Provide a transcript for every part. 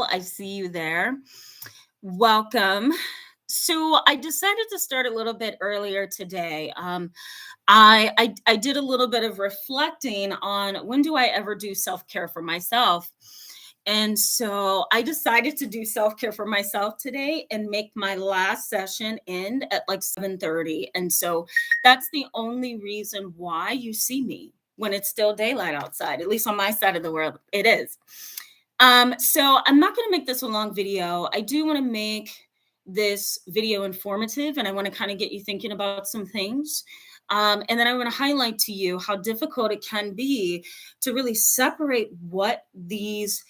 I see you there. Welcome. So I decided to start a little bit earlier today. I did a little bit of reflecting on when do I ever do self care for myself, and so I decided to do self care for myself today and make my last session end at like 7:30. And so that's the only reason why you see me when it's still daylight outside. At least on my side of the world, it is. So I'm not going to make this a long video. I do want to make this video informative and I want to kind of get you thinking about some things. And then I want to highlight to you how difficult it can be to really separate what these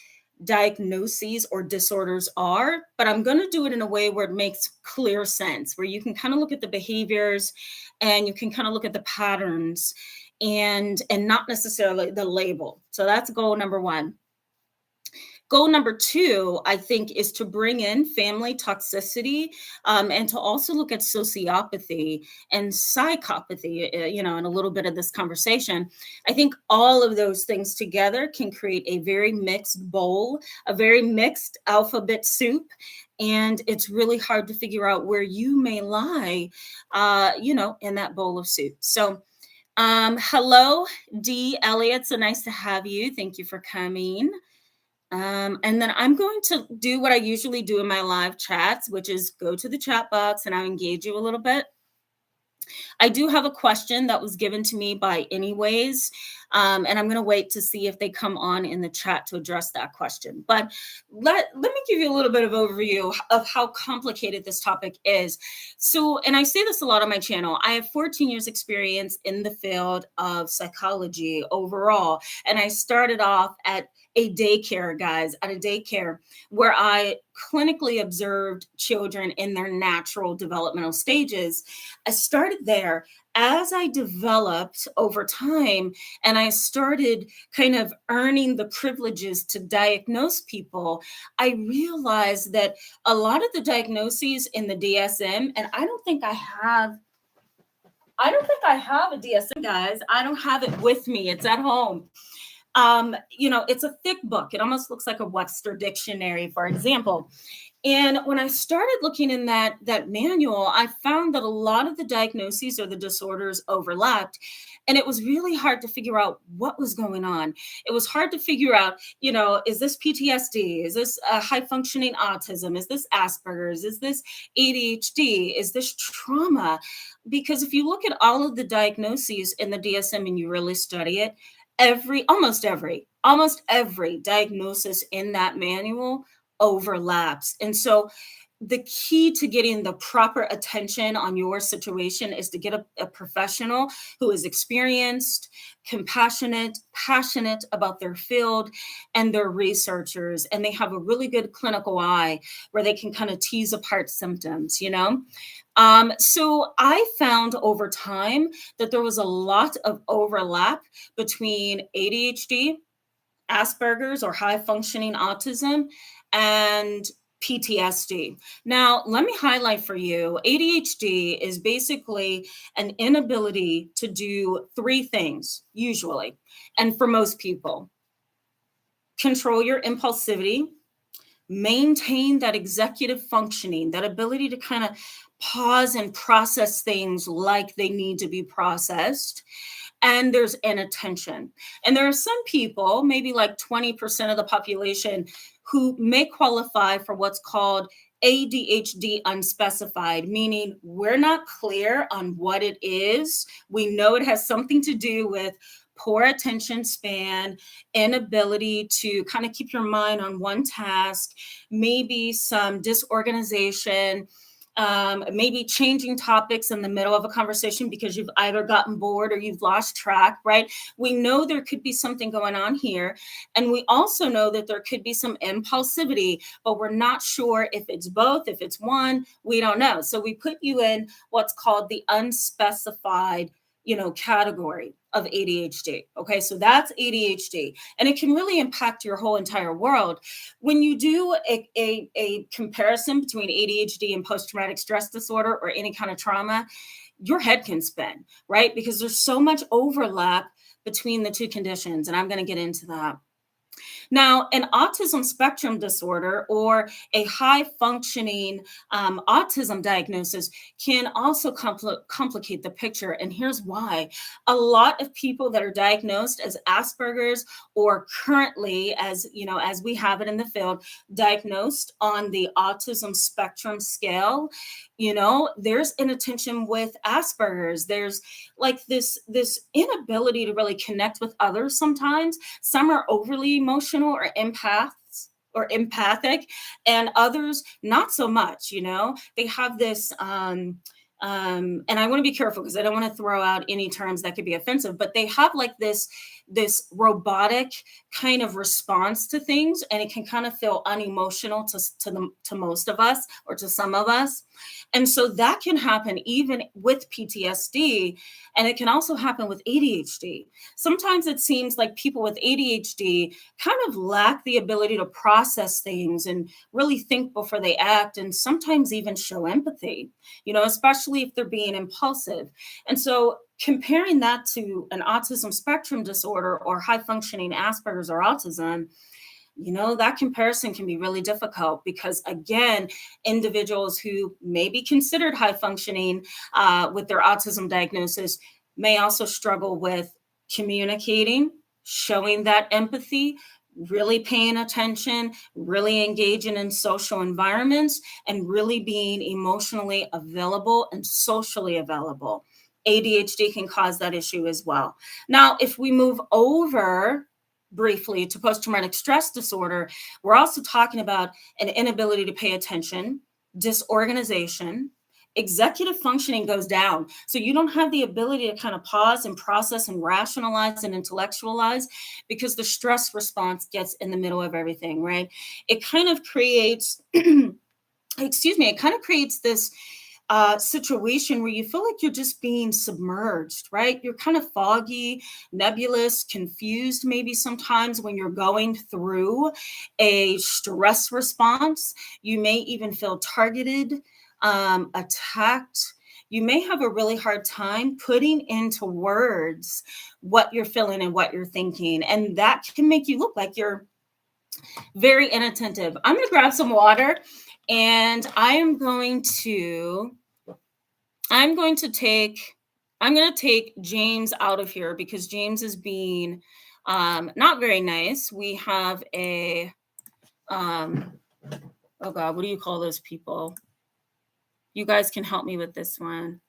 diagnoses or disorders are. But I'm going to do it in a way where it makes clear sense, where you can kind of look at the behaviors and you can kind of look at the patterns and not necessarily the label. So that's goal number one. Goal number two, I think, is to bring in family toxicity, and to also look at sociopathy and psychopathy, in a little bit of this conversation. I think all of those things together can create a very mixed bowl, a very mixed alphabet soup. And it's really hard to figure out where you may lie, in that bowl of soup. So, hello, Dee Elliott. So nice to have you. Thank you for coming. And then I'm going to do what I usually do in my live chats, which is go to the chat box and I'll engage you a little bit. I do have a question that was given to me by anyways, and I'm going to wait to see if they come on in the chat to address that question. But let me give you a little bit of overview of how complicated this topic is. So, and I say this a lot on my channel, I have 14 years experience in the field of psychology overall, and I started off at a daycare, guys, at a daycare where I clinically observed children in their natural developmental stages. I started there. As I developed over time and I started kind of earning the privileges to diagnose people, I realized that a lot of the diagnoses in the DSM, and I don't think I have a DSM, guys. I don't have it with me. It's at home. It's a thick book. It almost looks like a Webster dictionary, for example. And when I started looking in that manual, I found that a lot of the diagnoses or the disorders overlapped. And it was really hard to figure out what was going on. It was hard to figure out, is this PTSD? Is this high functioning autism? Is this Asperger's? Is this ADHD? Is this trauma? Because if you look at all of the diagnoses in the DSM and you really study it, almost every diagnosis in that manual overlaps. And so the key to getting the proper attention on your situation is to get a professional who is experienced, compassionate, passionate about their field, and they're researchers, and they have a really good clinical eye where they can kind of tease apart symptoms, So I found over time that there was a lot of overlap between ADHD, Asperger's or high functioning autism, and PTSD. Now, let me highlight for you, ADHD is basically an inability to do three things, usually, and for most people: control your impulsivity, maintain that executive functioning, that ability to kind of pause and process things like they need to be processed. And there's inattention. And there are some people, maybe like 20% of the population, who may qualify for what's called ADHD unspecified, meaning we're not clear on what it is. We know it has something to do with poor attention span, inability to kind of keep your mind on one task, maybe some disorganization, maybe changing topics in the middle of a conversation because you've either gotten bored or you've lost track, right? We know there could be something going on here. And we also know that there could be some impulsivity, but we're not sure if it's both, if it's one, we don't know. So we put you in what's called the unspecified category of ADHD. Okay, so that's ADHD, and it can really impact your whole entire world. When you do a comparison between ADHD and post-traumatic stress disorder or any kind of trauma, your head can spin, right? Because there's so much overlap between the two conditions, and I'm going to get into that. Now, an autism spectrum disorder or a high functioning autism diagnosis can also complicate the picture. And here's why. A lot of people that are diagnosed as Asperger's or currently, as you know, as we have it in the field, diagnosed on the autism spectrum scale, there's inattention with Asperger's. There's like this inability to really connect with others sometimes. Some are overly emotional or empaths or empathic, and others not so much. They have this and I want to be careful because I don't want to throw out any terms that could be offensive, but they have like this robotic kind of response to things, and it can kind of feel unemotional to most of us or to some of us. And so that can happen even with PTSD, and it can also happen with ADHD. Sometimes it seems like people with ADHD kind of lack the ability to process things and really think before they act, and sometimes even show empathy, especially if they're being impulsive. And so comparing that to an autism spectrum disorder or high functioning Asperger's or autism, that comparison can be really difficult because, again, individuals who may be considered high functioning with their autism diagnosis may also struggle with communicating, showing that empathy, really paying attention, really engaging in social environments, and really being emotionally available and socially available. ADHD can cause that issue as well. Now, if we move over briefly to post-traumatic stress disorder, we're also talking about an inability to pay attention, disorganization, executive functioning goes down. So you don't have the ability to kind of pause and process and rationalize and intellectualize because the stress response gets in the middle of everything, right? It kind of creates, it kind of creates this situation where you feel like you're just being submerged, right? You're kind of foggy, nebulous, confused, maybe sometimes when you're going through a stress response. You may even feel targeted, attacked. You may have a really hard time putting into words what you're feeling and what you're thinking. And that can make you look like you're very inattentive. I'm going to grab some water and I'm going to take James out of here because James is being not very nice. We have a oh God, what do you call those people? You guys can help me with this one.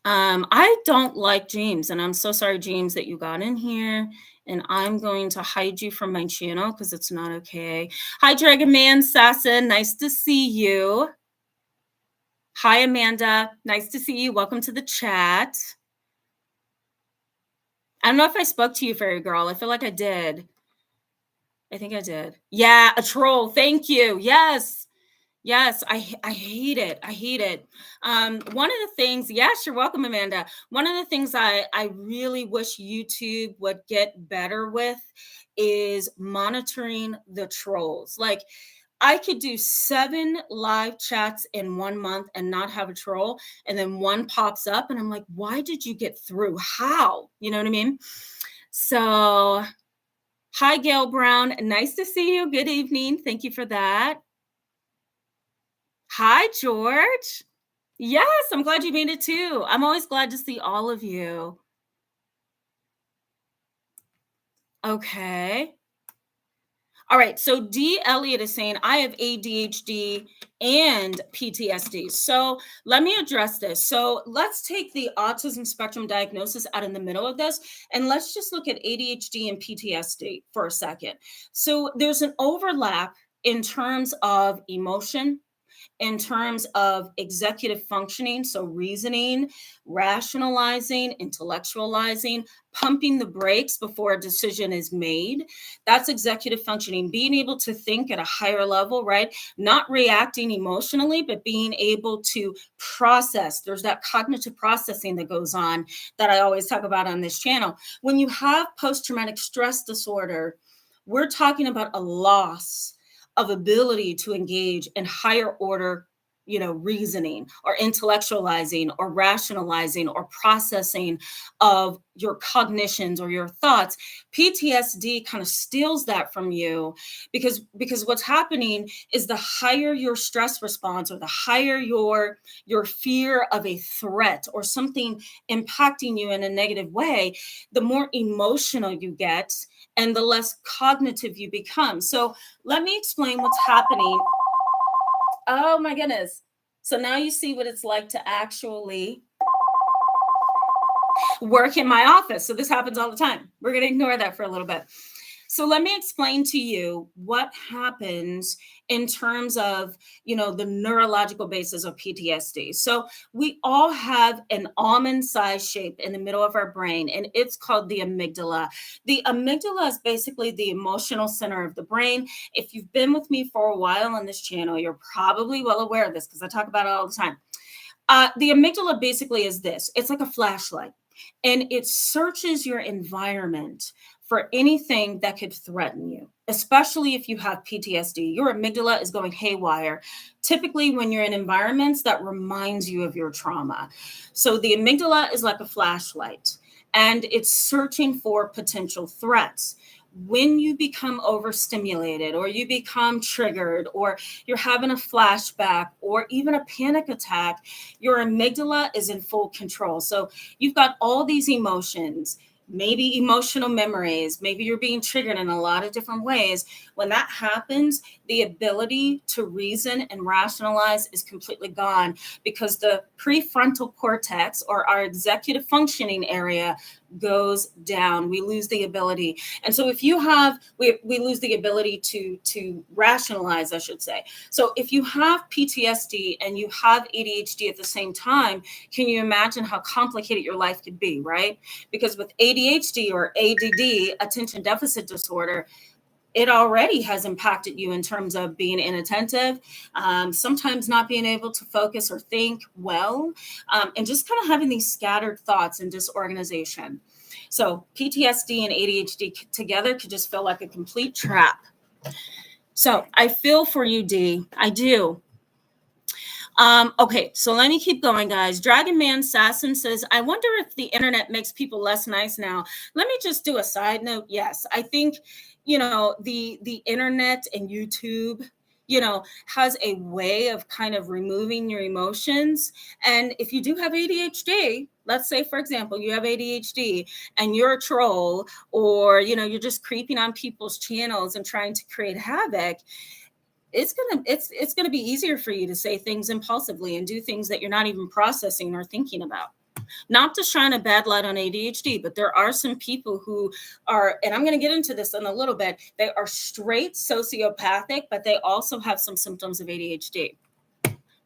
I don't like James, and I'm so sorry, James, that you got in here. And I'm going to hide you from my channel because it's not okay. Hi, Dragon Man Sasson. Nice to see you. Hi, Amanda. Nice to see you. Welcome to the chat. I don't know if I spoke to you, Fairy Girl. I feel like I did. I think I did. Yeah, a troll. Thank you. Yes. Yes, I hate it. I hate it. One of the things, yes, you're welcome, Amanda. One of the things I really wish YouTube would get better with is monitoring the trolls. Like, I could do 7 live chats in 1 month and not have a troll, and then one pops up, and I'm like, why did you get through? How? You know what I mean? So, hi, Gail Brown. Nice to see you. Good evening. Thank you for that. Hi, George. Yes, I'm glad you made it too. I'm always glad to see all of you. Okay. All right. So D. Elliott is saying, I have ADHD and PTSD. So let me address this. So let's take the autism spectrum diagnosis out in the middle of this, and let's just look at ADHD and PTSD for a second. So there's an overlap in terms of emotion, in terms of executive functioning, so reasoning, rationalizing, intellectualizing, pumping the brakes before a decision is made. That's executive functioning, being able to think at a higher level, right? Not reacting emotionally, but being able to process. There's that cognitive processing that goes on that I always talk about on this channel. When you have post-traumatic stress disorder, we're talking about a loss of ability to engage in higher order reasoning or intellectualizing or rationalizing or processing of your cognitions or your thoughts. PTSD kind of steals that from you because what's happening is the higher your stress response or the higher your fear of a threat or something impacting you in a negative way, the more emotional you get and the less cognitive you become. So let me explain what's happening. Oh my goodness. So now you see what it's like to actually work in my office. So this happens all the time. We're going to ignore that for a little bit. So let me explain to you what happens in terms of, the neurological basis of PTSD. So we all have an almond-sized shape in the middle of our brain, and it's called the amygdala. The amygdala is basically the emotional center of the brain. If you've been with me for a while on this channel, you're probably well aware of this because I talk about it all the time. The amygdala basically is this. It's like a flashlight, and it searches your environment for anything that could threaten you, especially if you have PTSD. Your amygdala is going haywire, typically when you're in environments that reminds you of your trauma. So the amygdala is like a flashlight, and it's searching for potential threats. When you become overstimulated or you become triggered or you're having a flashback or even a panic attack, your amygdala is in full control. So you've got all these emotions, maybe emotional memories, maybe you're being triggered in a lot of different ways. When that happens, the ability to reason and rationalize is completely gone because the prefrontal cortex, or our executive functioning area, goes down. We lose the ability. And so if you have, we lose the ability to rationalize, I should say. So if you have PTSD and you have ADHD at the same time, can you imagine how complicated your life could be, right? Because with ADHD or ADD, attention deficit disorder, it already has impacted you in terms of being inattentive, sometimes not being able to focus or think well, and just kind of having these scattered thoughts and disorganization. So PTSD and ADHD together could just feel like a complete trap. So I feel for you, Dee. I do. Okay, so let me keep going, guys. Dragon Man Sasson says, I wonder if the internet makes people less nice now. Let me just do a side note. Yes, I think, the internet and YouTube, has a way of kind of removing your emotions. And if you do have ADHD, let's say, for example, you have ADHD and you're a troll, or, you're just creeping on people's channels and trying to create havoc, it's gonna be easier for you to say things impulsively and do things that you're not even processing or thinking about. Not to shine a bad light on ADHD, but there are some people who are, and I'm going to get into this in a little bit, they are straight sociopathic, but they also have some symptoms of ADHD.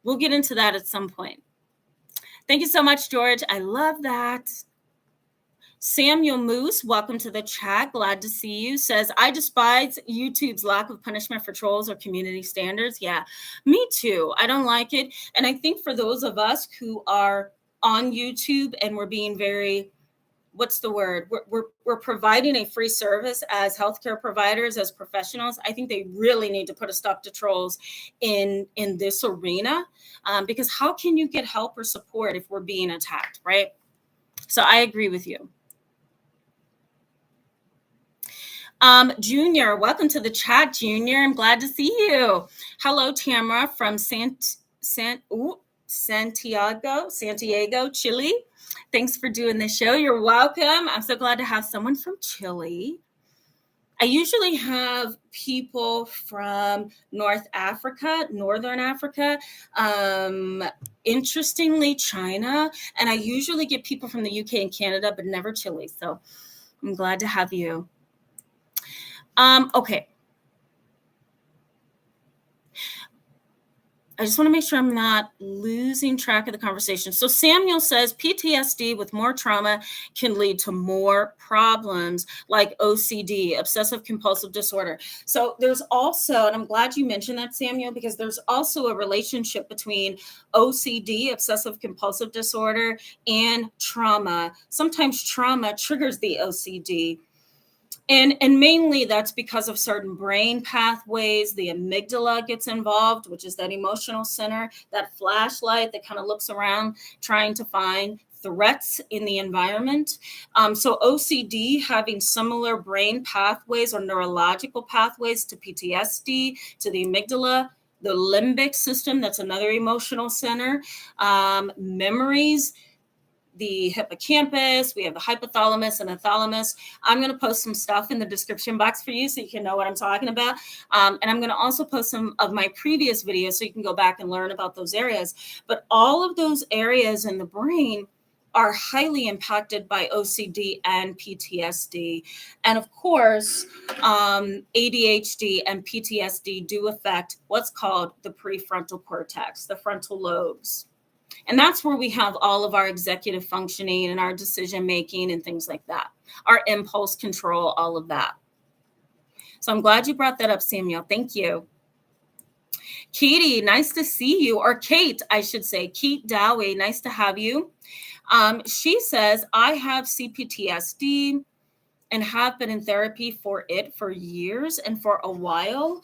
We'll get into that at some point. Thank you so much, George. I love that. Samuel Moose, welcome to the chat. Glad to see you. Says, I despise YouTube's lack of punishment for trolls or community standards. Yeah, me too. I don't like it. And I think for those of us who are on YouTube and we're being very, what's the word? We're providing a free service as healthcare providers, as professionals. I think they really need to put a stop to trolls in this arena, because how can you get help or support if we're being attacked, right? So I agree with you. Junior, welcome to the chat, Junior. I'm glad to see you. Hello, Tamara from Santiago, Chile. Thanks for doing the show. You're welcome. I'm so glad to have someone from Chile. I usually have people from Northern Africa, interestingly, China, and I usually get people from the UK and Canada, but never Chile. So I'm glad to have you. Okay. I just want to make sure I'm not losing track of the conversation. So Samuel says PTSD with more trauma can lead to more problems like OCD, obsessive compulsive disorder. So there's also, and I'm glad you mentioned that, Samuel, because there's also a relationship between OCD, obsessive compulsive disorder, and trauma. Sometimes trauma triggers the OCD. And mainly that's because of certain brain pathways. The amygdala gets involved, which is that emotional center, that flashlight that kind of looks around trying to find threats in the environment. So OCD having similar brain pathways or neurological pathways to PTSD, to the amygdala, the limbic system, that's another emotional center, memories, the hippocampus, we have the hypothalamus and the thalamus. I'm going to post some stuff in the description box for you so you can know what I'm talking about. And I'm going to also post some of my previous videos so you can go back and learn about those areas. But all of those areas in the brain are highly impacted by OCD and PTSD. And of course, ADHD and PTSD do affect what's called the prefrontal cortex, the frontal lobes. And that's where we have all of our executive functioning and our decision making and things like that, our impulse control, all of that. So I'm glad you brought that up, Samuel. Thank you. Katie, nice to see you. Or Kate, I should say. Kate Dowie, nice to have you. She says, I have CPTSD and have been in therapy for it for years. And for a while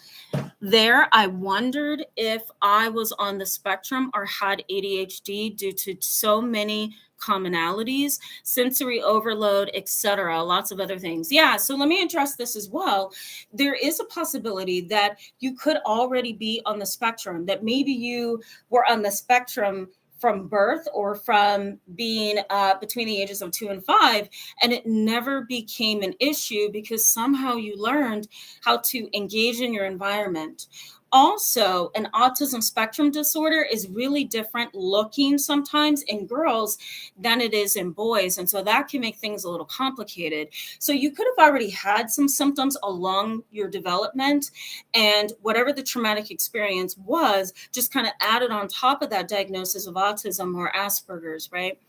there, I wondered if I was on the spectrum or had ADHD due to so many commonalities, sensory overload, etc., lots of other things. Yeah, so let me address this as well. There is a possibility that you could already be on the spectrum, that maybe you were on the spectrum from birth or from being between the ages of 2 and 5, and it never became an issue because somehow you learned how to engage in your environment. Also, an autism spectrum disorder is really different looking sometimes in girls than it is in boys. And so that can make things a little complicated. So you could have already had some symptoms along your development, and whatever the traumatic experience was just kind of added on top of that diagnosis of autism or Asperger's, right?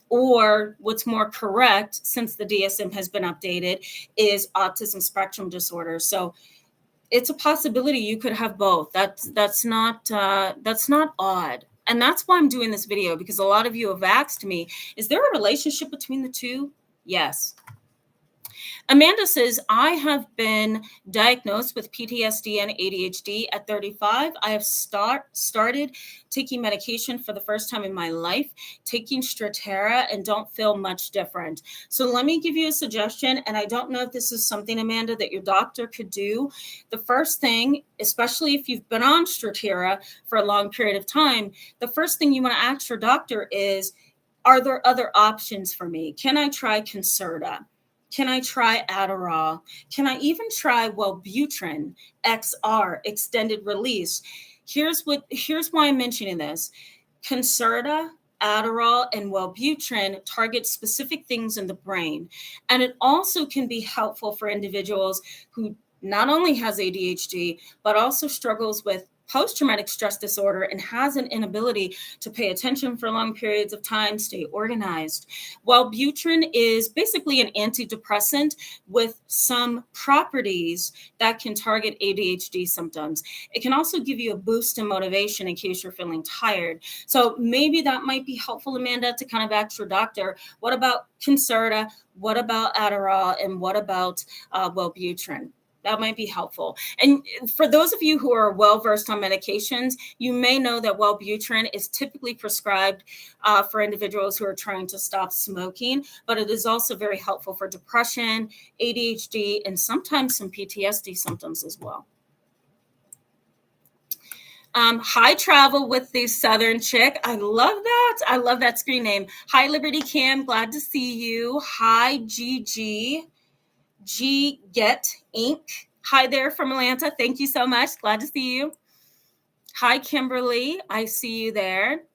Or what's more correct, since the DSM has been updated, is autism spectrum disorder. So it's a possibility you could have both. That's not odd. And that's why I'm doing this video, because a lot of you have asked me, is there a relationship between the two? Yes. Amanda says, I have been diagnosed with PTSD and ADHD at 35. I have started taking medication for the first time in my life, taking Strattera, and don't feel much different. So let me give you a suggestion, and I don't know if this is something, Amanda, that your doctor could do. The first thing, especially if you've been on Strattera for a long period of time, the first thing you want to ask your doctor is, are there other options for me? Can I try Concerta? Can I try Adderall? Can I even try Wellbutrin XR, extended release? Here's why I'm mentioning this. Concerta, Adderall, and Wellbutrin target specific things in the brain. And it also can be helpful for individuals who not only has ADHD, but also struggles with post-traumatic stress disorder and has an inability to pay attention for long periods of time, stay organized. Wellbutrin is basically an antidepressant with some properties that can target ADHD symptoms. It can also give you a boost in motivation in case you're feeling tired. So maybe that might be helpful, Amanda, to kind of ask your doctor, what about Concerta? What about Adderall? And what about Wellbutrin? That might be helpful. And for those of you who are well-versed on medications, you may know that Wellbutrin is typically prescribed for individuals who are trying to stop smoking, but it is also very helpful for depression, ADHD, and sometimes some PTSD symptoms as well. Hi, Travel with the Southern Chick. I love that. I love that screen name. Hi, Liberty Cam. Glad to see you. Hi, GG. G Get Inc. Hi there from Atlanta. Thank you so much. Glad to see you. Hi, Kimberly. I see you there.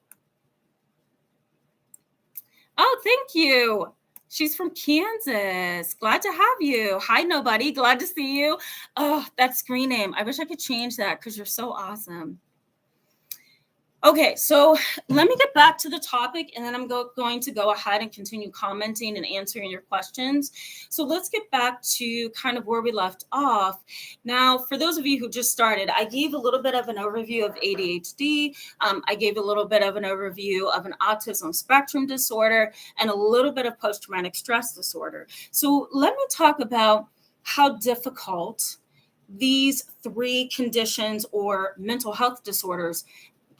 Oh, thank you. She's from Kansas. Glad to have you. Hi, Nobody. Glad to see you. Oh, that screen name. I wish I could change that because you're so awesome. Okay, so let me get back to the topic, and then I'm going to go ahead and continue commenting and answering your questions. So let's get back to kind of where we left off. Now, for those of you who just started, I gave a little bit of an overview of ADHD. I gave a little bit of an overview of an autism spectrum disorder and a little bit of post-traumatic stress disorder. So let me talk about how difficult these three conditions or mental health disorders,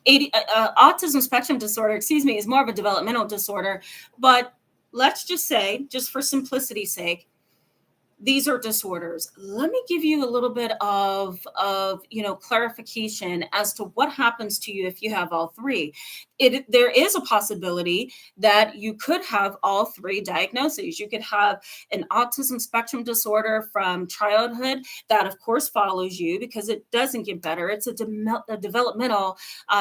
autism spectrum disorder, excuse me, is more of a developmental disorder. But let's just say, just for simplicity's sake, these are disorders. Let me give you a little bit of clarification as to what happens to you if you have all three. There is a possibility that you could have all three diagnoses. You could have an autism spectrum disorder from childhood that of course follows you because it doesn't get better. It's a developmental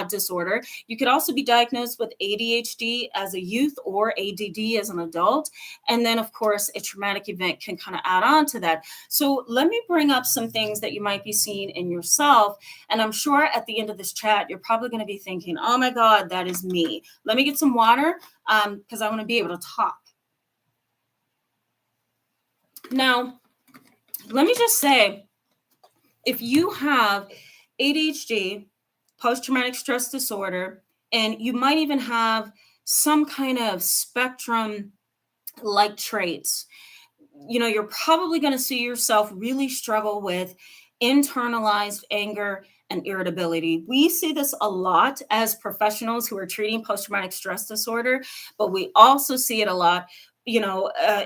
disorder. You could also be diagnosed with ADHD as a youth or ADD as an adult, and then of course a traumatic event can kind of add on to that. So let me bring up some things that you might be seeing in yourself. And I'm sure at the end of this chat, you're probably going to be thinking, oh my God, that is me. Let me get some water because I want to be able to talk. Now, let me just say, if you have ADHD, post-traumatic stress disorder, and you might even have some kind of spectrum like traits, you're probably going to see yourself really struggle with internalized anger and irritability. We see this a lot as professionals who are treating post-traumatic stress disorder, but we also see it a lot in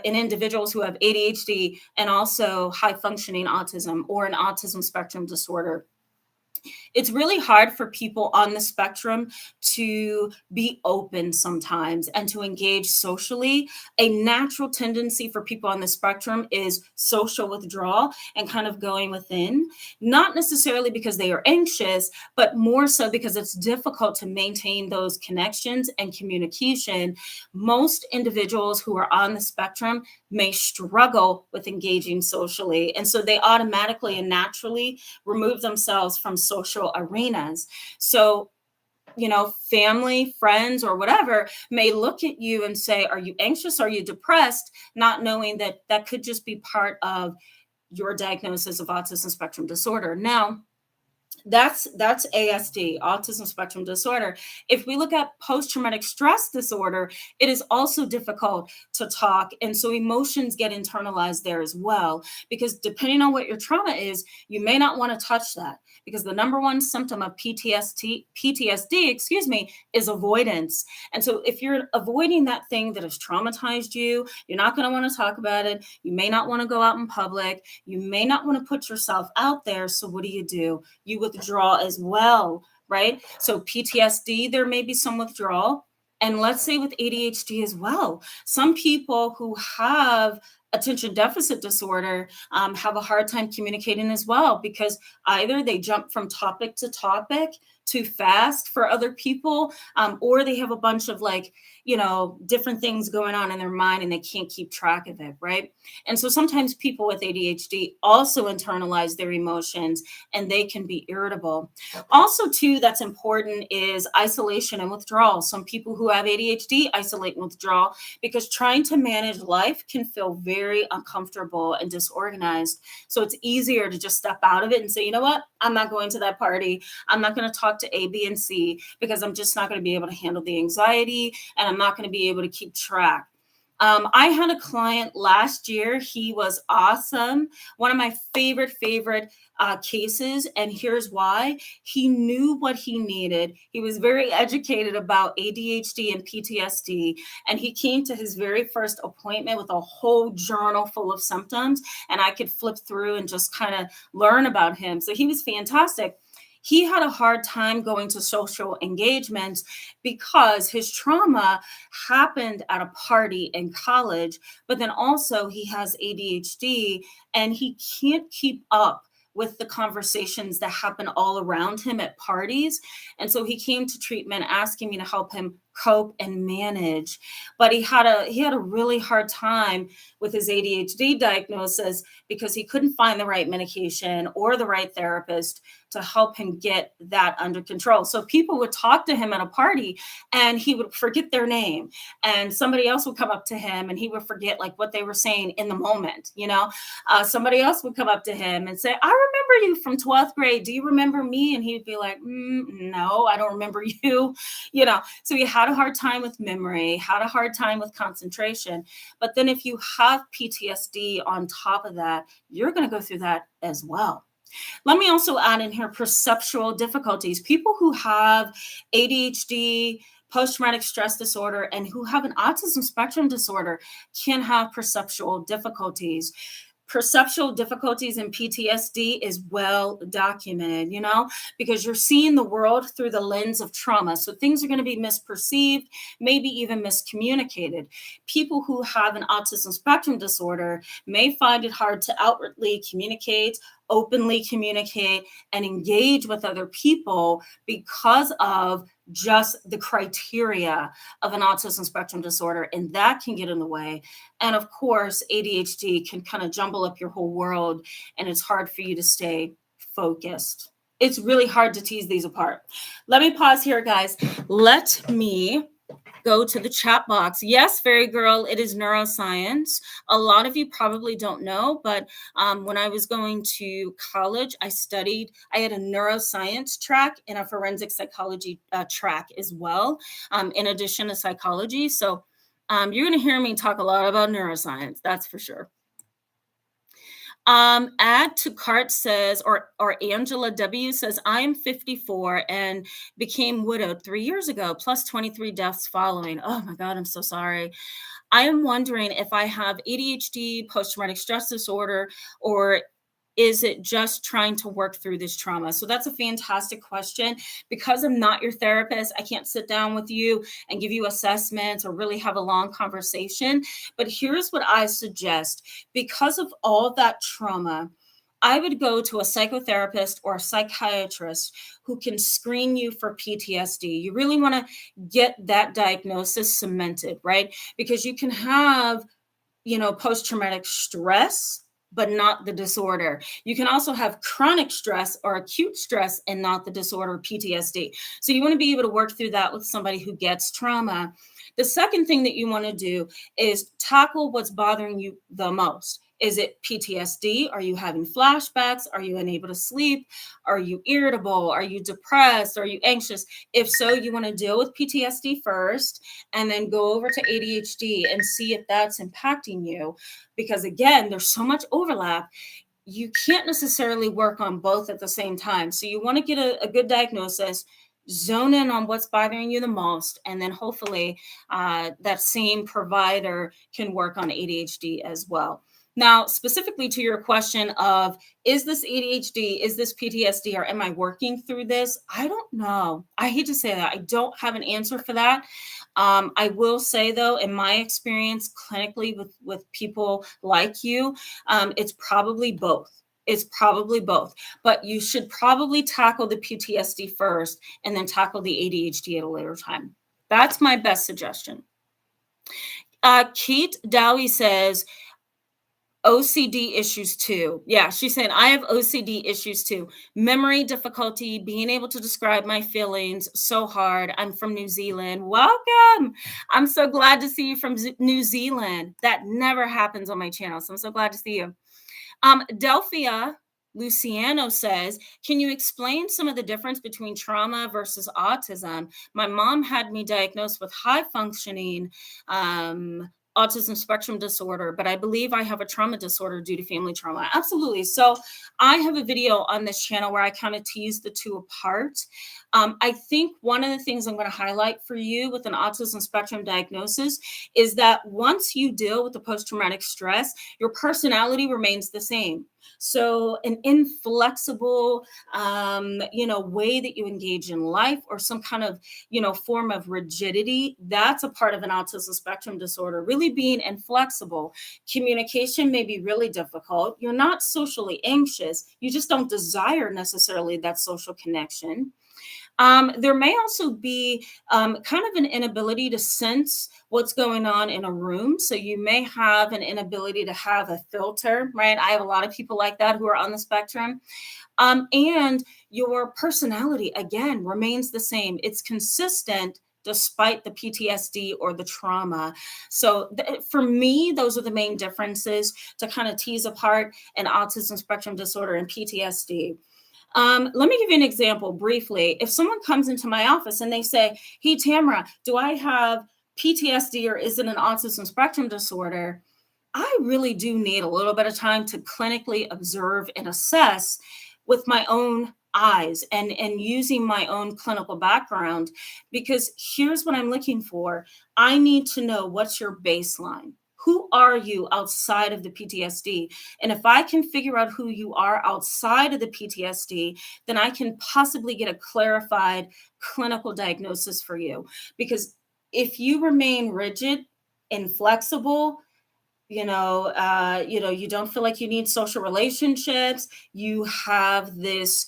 individuals who have ADHD and also high functioning autism or an autism spectrum disorder. It's really hard for people on the spectrum to be open sometimes and to engage socially. A natural tendency for people on the spectrum is social withdrawal and kind of going within, not necessarily because they are anxious, but more so because it's difficult to maintain those connections and communication. Most individuals who are on the spectrum may struggle with engaging socially, and so they automatically and naturally remove themselves from social arenas. So, family, friends, or whatever may look at you and say, are you anxious? Are you depressed? Not knowing that that could just be part of your diagnosis of autism spectrum disorder. Now, that's ASD, autism spectrum disorder. If we look at post-traumatic stress disorder, it is also difficult to talk. And so emotions get internalized there as well, because depending on what your trauma is, you may not want to touch that, because the number one symptom of PTSD, is avoidance. And so if you're avoiding that thing that has traumatized you, you're not going to want to talk about it. You may not want to go out in public. You may not want to put yourself out there. So what do? You withdraw as well, right? So PTSD, there may be some withdrawal. And let's say with ADHD as well, some people who have attention deficit disorder have a hard time communicating as well, because either they jump from topic to topic too fast for other people, or they have a bunch of different things going on in their mind and they can't keep track of it, right? And so sometimes people with ADHD also internalize their emotions and they can be irritable. Also, too, that's important is isolation and withdrawal. Some people who have ADHD isolate and withdraw because trying to manage life can feel very uncomfortable and disorganized. So it's easier to just step out of it and say, you know what? I'm not going to that party. I'm not going to talk to A, B, and C because I'm just not going to be able to handle the anxiety and I'm not going to be able to keep track. I had a client last year. He was awesome. One of my favorite cases. And here's why. He knew what he needed. He was very educated about ADHD and PTSD. And he came to his very first appointment with a whole journal full of symptoms. And I could flip through and just kind of learn about him. So he was fantastic. He had a hard time going to social engagements because his trauma happened at a party in college, but then also he has ADHD and he can't keep up with the conversations that happen all around him at parties. And so he came to treatment asking me to help him cope and manage. But he had a really hard time with his ADHD diagnosis because he couldn't find the right medication or the right therapist to help him get that under control. So people would talk to him at a party and he would forget their name, and somebody else would come up to him and he would forget what they were saying in the moment. Somebody else would come up to him and say, I remember you from 12th grade. Do you remember me? And he'd be like, no, I don't remember you. So he had had a hard time with memory, had a hard time with concentration. But then if you have PTSD on top of that, you're going to go through that as well. Let me also add in here perceptual difficulties. People who have ADHD, post traumatic stress disorder, and who have an autism spectrum disorder can have perceptual difficulties. Perceptual difficulties in PTSD is well documented, because you're seeing the world through the lens of trauma. So things are going to be misperceived, maybe even miscommunicated. People who have an autism spectrum disorder may find it hard to outwardly communicate, openly communicate, and engage with other people because of just the criteria of an autism spectrum disorder, and that can get in the way. And of course, ADHD can kind of jumble up your whole world, and it's hard for you to stay focused. It's really hard to tease these apart. Let me pause here, guys. Let me go to the chat box. Yes, Fairy Girl, it is neuroscience. A lot of you probably don't know, but when I was going to college, I had a neuroscience track and a forensic psychology track as well, in addition to psychology. So you're going to hear me talk a lot about neuroscience, that's for sure. Add to cart says, or Angela W says, I am 54 and became widowed 3 years ago, plus 23 deaths following. Oh my God, I'm so sorry. I am wondering if I have ADHD, post-traumatic stress disorder, or is it just trying to work through this trauma? So that's a fantastic question. Because I'm not your therapist, I can't sit down with you and give you assessments or really have a long conversation. But here's what I suggest. Because of all that trauma, I would go to a psychotherapist or a psychiatrist who can screen you for PTSD. You really want to get that diagnosis cemented, right? Because you can have, post-traumatic stress, but not the disorder. You can also have chronic stress or acute stress and not the disorder, PTSD. So you want to be able to work through that with somebody who gets trauma. The second thing that you want to do is tackle what's bothering you the most. Is it PTSD? Are you having flashbacks? Are you unable to sleep? Are you irritable? Are you depressed? Are you anxious? If so, you want to deal with PTSD first and then go over to ADHD and see if that's impacting you. Because again, there's so much overlap. You can't necessarily work on both at the same time. So you want to get a good diagnosis, zone in on what's bothering you the most, and then hopefully that same provider can work on ADHD as well. Now, specifically to your question of, is this ADHD, is this PTSD, or am I working through this? I don't know. I hate to say that. I don't have an answer for that. I will say, though, in my experience clinically with people like you, it's probably both. It's probably both. But you should probably tackle the PTSD first and then tackle the ADHD at a later time. That's my best suggestion. Kate Dowie says, OCD issues too. Yeah, she's saying, I have OCD issues too. Memory difficulty, being able to describe my feelings, so hard. I'm from New Zealand. Welcome. I'm so glad to see you from New Zealand. That never happens on my channel, so I'm so glad to see you. Delphia Luciano says, can you explain some of the difference between trauma versus autism? My mom had me diagnosed with high functioning autism spectrum disorder, but I believe I have a trauma disorder due to family trauma. Absolutely. So I have a video on this channel where I kind of tease the two apart. I think one of the things I'm going to highlight for you with an autism spectrum diagnosis is that once you deal with the post-traumatic stress, your personality remains the same. So an inflexible, way that you engage in life, or some kind of, form of rigidity, that's a part of an autism spectrum disorder, really being inflexible. Communication may be really difficult. You're not socially anxious. You just don't desire necessarily that social connection. There may also be kind of an inability to sense what's going on in a room. So you may have an inability to have a filter, right? I have a lot of people like that who are on the spectrum. And your personality, again, remains the same. It's consistent despite the PTSD or the trauma. So for me, those are the main differences to kind of tease apart an autism spectrum disorder and PTSD. Let me give you an example briefly. If someone comes into my office and they say, "Hey, Tamara, do I have PTSD or is it an autism spectrum disorder?" I really do need a little bit of time to clinically observe and assess with my own eyes and using my own clinical background, because here's what I'm looking for. I need to know what's your baseline. Who are you outside of the PTSD? And if I can figure out who you are outside of the PTSD, then I can possibly get a clarified clinical diagnosis for you. Because if you remain rigid, inflexible, you don't feel like you need social relationships, you have this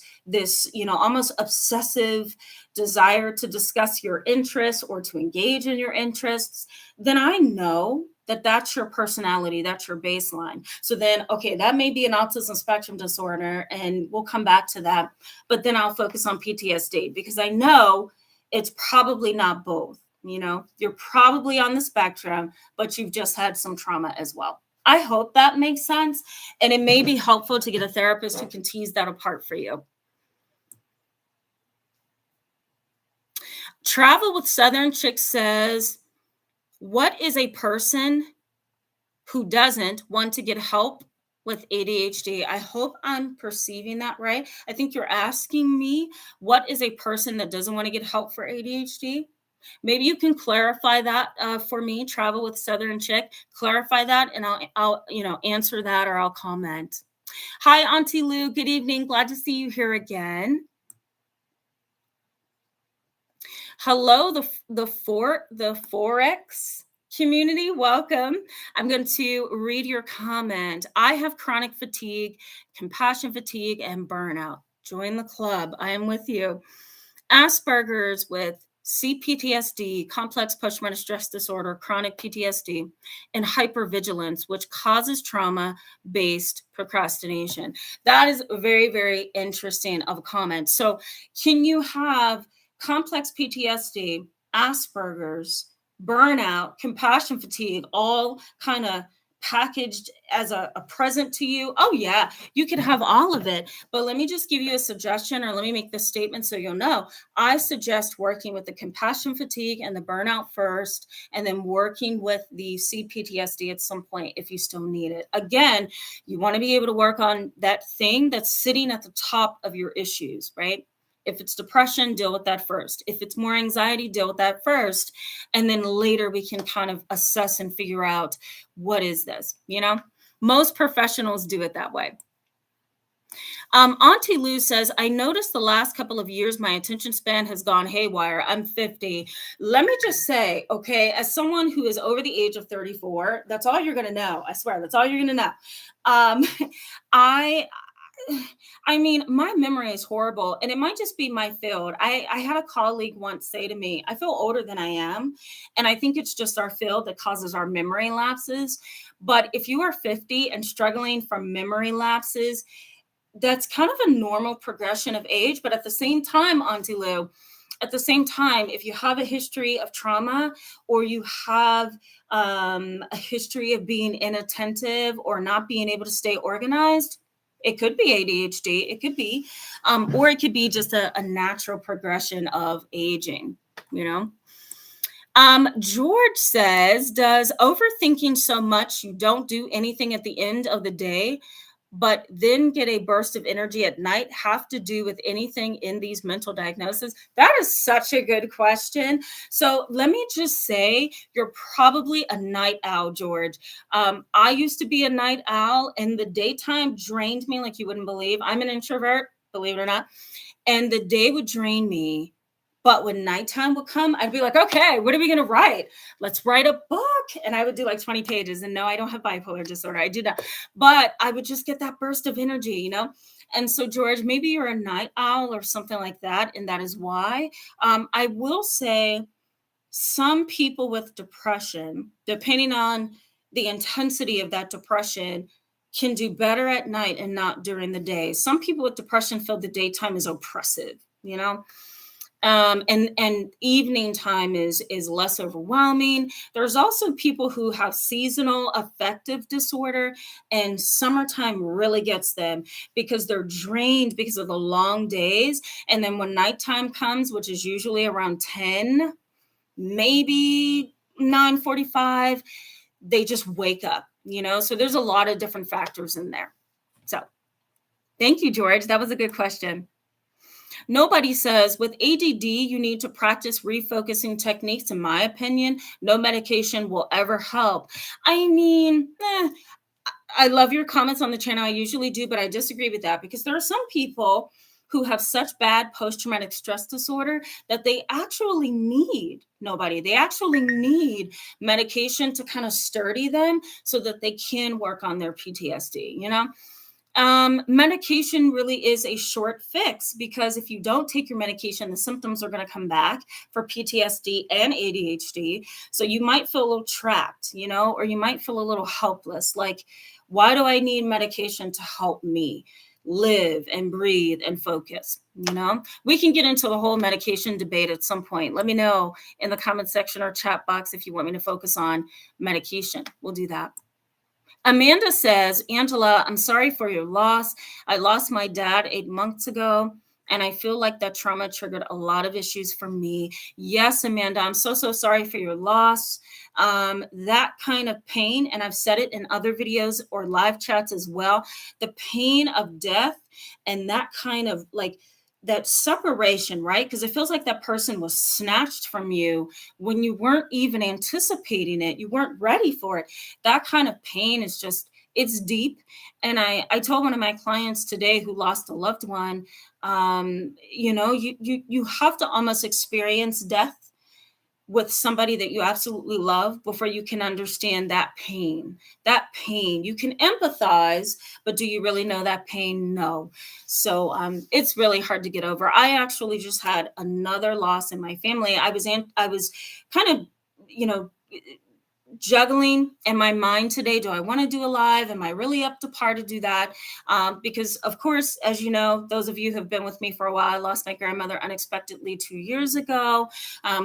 almost obsessive desire to discuss your interests or to engage in your interests, then I know that that's your personality, that's your baseline. So then, okay, that may be an autism spectrum disorder, and we'll come back to that, but then I'll focus on PTSD because I know it's probably not both. You're probably on the spectrum, but you've just had some trauma as well. I hope that makes sense. And it may be helpful to get a therapist who can tease that apart for you. Travel with Southern Chick says, what is a person who doesn't want to get help with ADHD? I hope I'm perceiving that right. I think you're asking me, what is a person that doesn't want to get help for ADHD? Maybe you can clarify that for me. Travel with Southern Chick. Clarify that, and I'll answer that, or I'll comment. Hi, Auntie Lou. Good evening. Glad to see you here again. Hello, the Forex community. Welcome. I'm going to read your comment. I have chronic fatigue, compassion fatigue, and burnout. Join the club. I am with you. Asperger's with CPTSD, complex post-traumatic stress disorder, chronic PTSD, and hypervigilance, which causes trauma-based procrastination. That is very, very interesting of a comment. So can you have complex PTSD, Asperger's, burnout, compassion fatigue, all kind of packaged as a present to you? Oh yeah, you can have all of it. But let me just give you a suggestion, or let me make this statement so you'll know. I suggest working with the compassion fatigue and the burnout first, and then working with the CPTSD at some point if you still need it. Again, you want to be able to work on that thing that's sitting at the top of your issues, right? If it's depression, deal with that first. If it's more anxiety, deal with that first. And then later we can kind of assess and figure out, what is this? Most professionals do it that way. Auntie Lou says, I noticed the last couple of years my attention span has gone haywire. I'm 50. Let me just say, okay, as someone who is over the age of 34, that's all you're going to know. I swear, that's all you're going to know. I mean, my memory is horrible, and it might just be my field. I had a colleague once say to me, I feel older than I am, and I think it's just our field that causes our memory lapses. But if you are 50 and struggling from memory lapses, that's kind of a normal progression of age. But at the same time, Auntie Lou, if you have a history of trauma, or you have a history of being inattentive or not being able to stay organized, it could be ADHD, it could be, or it could be just a natural progression of aging, George says, does overthinking so much you don't do anything at the end of the day, but then get a burst of energy at night, have to do with anything in these mental diagnoses? That is such a good question. So let me just say, you're probably a night owl, George. I used to be a night owl, and the daytime drained me like you wouldn't believe. I'm an introvert, believe it or not. And the day would drain me. But when nighttime would come, I'd be like, okay, what are we going to write? Let's write a book. And I would do like 20 pages. And no, I don't have bipolar disorder. I do not. But I would just get that burst of energy, And so, George, maybe you're a night owl or something like that. And that is why. I will say, some people with depression, depending on the intensity of that depression, can do better at night and not during the day. Some people with depression feel the daytime is oppressive, And evening time is less overwhelming. There's also people who have seasonal affective disorder, and summertime really gets them because they're drained because of the long days. And then when nighttime comes, which is usually around 10, maybe 9:45, they just wake up, So there's a lot of different factors in there. So thank you, George. That was a good question. Nobody says with ADD, you need to practice refocusing techniques. In my opinion, no medication will ever help. I mean, I love your comments on the channel. I usually do, but I disagree with that because there are some people who have such bad post-traumatic stress disorder that they actually need they actually need medication to kind of sturdy them so that they can work on their PTSD, medication really is a short fix because if you don't take your medication, the symptoms are going to come back for PTSD and ADHD. So you might feel a little trapped, or you might feel a little helpless. Like, why do I need medication to help me live and breathe and focus? We can get into the whole medication debate at some point. Let me know in the comment section or chat box if you want me to focus on medication. We'll do that. Amanda says, Angela, I'm sorry for your loss. I lost my dad 8 months ago, and I feel like that trauma triggered a lot of issues for me. Yes, Amanda, I'm so sorry for your loss. That kind of pain, and I've said it in other videos or live chats as well, the pain of death and that kind of that separation, right? Because it feels like that person was snatched from you when you weren't even anticipating it. You weren't ready for it. That kind of pain is it's deep. And I told one of my clients today who lost a loved one, you have to almost experience death with somebody that you absolutely love before you can understand that pain. You can empathize, but do you really know that pain? No. So it's really hard to get over. I actually just had another loss in my family. I was kind of, juggling in my mind today. Do I want to do a live? Am I really up to par to do that? Because of course, as you know, those of you who have been with me for a while, I lost my grandmother unexpectedly 2 years ago.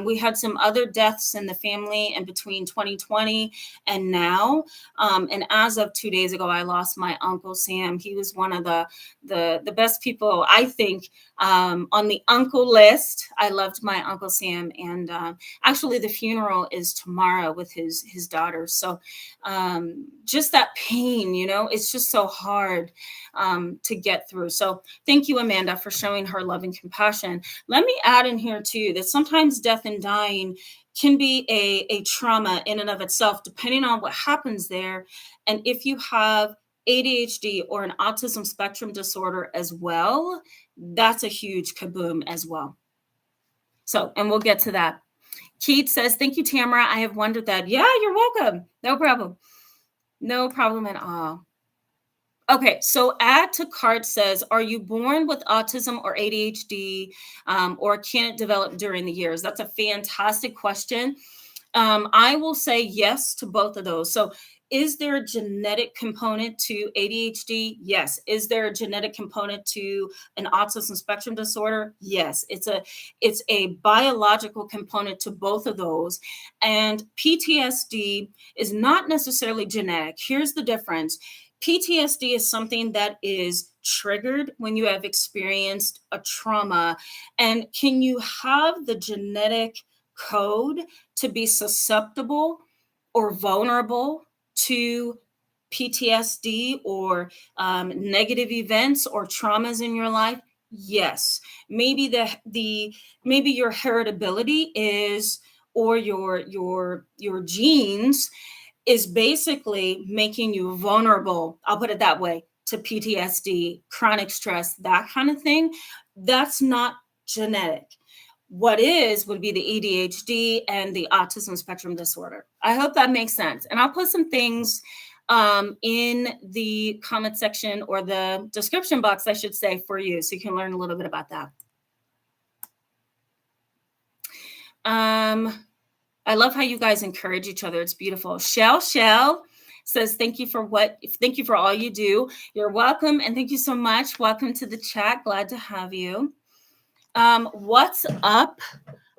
We had some other deaths in the family in between 2020 and now. And as of 2 days ago, I lost my Uncle Sam. He was one of the best people, I think, on the uncle list. I loved my Uncle Sam. And actually, the funeral is tomorrow with his daughter. So just that pain, it's just so hard to get through. So thank you, Amanda, for showing her love and compassion. Let me add in here too, that sometimes death and dying can be a trauma in and of itself, depending on what happens there. And if you have ADHD or an autism spectrum disorder as well, that's a huge kaboom as well. So, and we'll get to that. Keith says, thank you, Tamara. I have wondered that. Yeah, you're welcome. No problem. No problem at all. Okay, so add to cart says, are you born with autism or ADHD, or can it develop during the years? That's a fantastic question. I will say yes to both of those. So is there a genetic component to ADHD? Yes. Is there a genetic component to an autism spectrum disorder? Yes. It's a biological component to both of those. And PTSD is not necessarily genetic. Here's the difference. PTSD is something that is triggered when you have experienced a trauma. And can you have the genetic code to be susceptible or vulnerable to PTSD or negative events or traumas in your life? Yes. Maybe maybe your heritability is, or your genes is basically making you vulnerable, I'll put it that way, to PTSD, chronic stress, that kind of thing. That's not genetic. What would be the ADHD and the autism spectrum disorder. I hope that makes sense. And I'll put some things in the comment section, or the description box, I should say, for you, so you can learn a little bit about that. I love how you guys encourage each other. It's beautiful. Shell says, thank you for all you do. You're welcome. And thank you so much. Welcome to the chat. Glad to have you. What's up?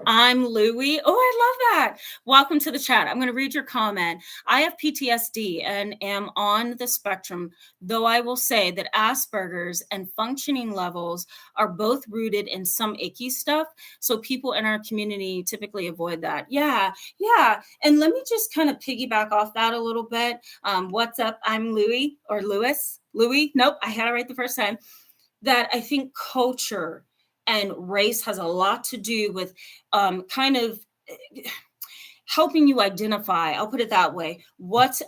I'm Louie. Oh, I love that. Welcome to the chat. I'm going to read your comment. I have PTSD and am on the spectrum, though I will say that Asperger's and functioning levels are both rooted in some icky stuff. So people in our community typically avoid that. Yeah, yeah. And let me just kind of piggyback off that a little bit. What's up? I'm Louie or Lewis. Louie. Nope, I had it right the first time. That I think culture and race has a lot to do with kind of helping you identify, I'll put it that way, what's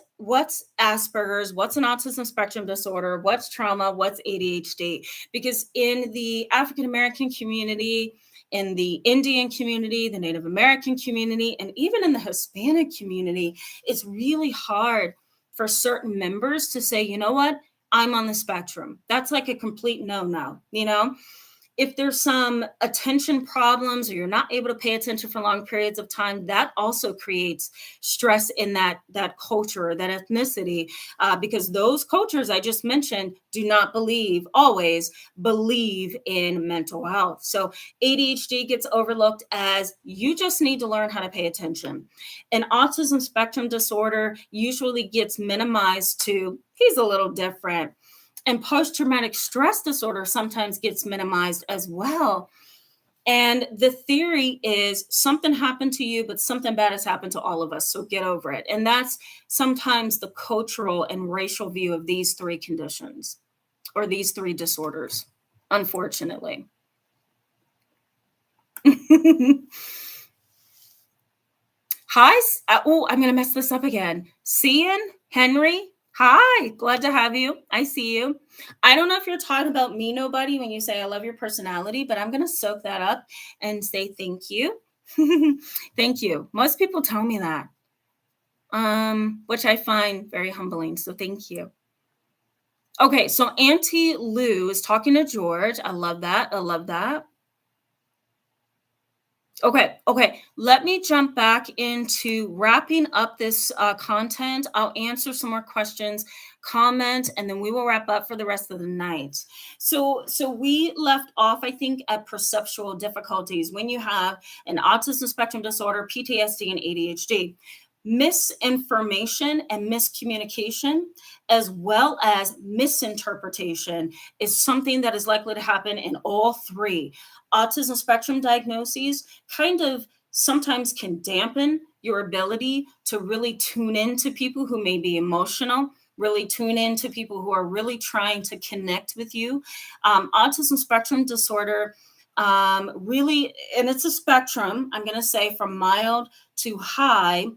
Asperger's, what's an autism spectrum disorder, what's trauma, what's ADHD. Because in the African American community, in the Indian community, the Native American community, and even in the Hispanic community, it's really hard for certain members to say, you know what, I'm on the spectrum. That's like a complete no, if there's some attention problems or you're not able to pay attention for long periods of time, that also creates stress in that culture, that ethnicity, because those cultures I just mentioned do not always believe in mental health. So ADHD gets overlooked as you just need to learn how to pay attention. And autism spectrum disorder usually gets minimized to he's a little different. And post-traumatic stress disorder sometimes gets minimized as well. And the theory is something happened to you, but something bad has happened to all of us. So get over it. And that's sometimes the cultural and racial view of these three conditions or these three disorders, unfortunately. Hi. Oh, I'm going to mess this up again. Cian, Henry. Hi, glad to have you. I see you. I don't know if you're talking about me, nobody, when you say I love your personality, but I'm going to soak that up and say thank you. Thank you. Most people tell me that, which I find very humbling. So thank you. Okay, so Auntie Lou is talking to George. I love that. I love that. Okay. Let me jump back into wrapping up this content. I'll answer some more questions, comment, and then we will wrap up for the rest of the night. So we left off, I think, at perceptual difficulties when you have an autism spectrum disorder, PTSD, and ADHD. Misinformation and miscommunication, as well as misinterpretation, is something that is likely to happen in all three. Autism spectrum diagnoses kind of sometimes can dampen your ability to really tune in to people who may be emotional, really tune in to people who are really trying to connect with you. Autism spectrum disorder really, and it's a spectrum, I'm going to say from mild to high.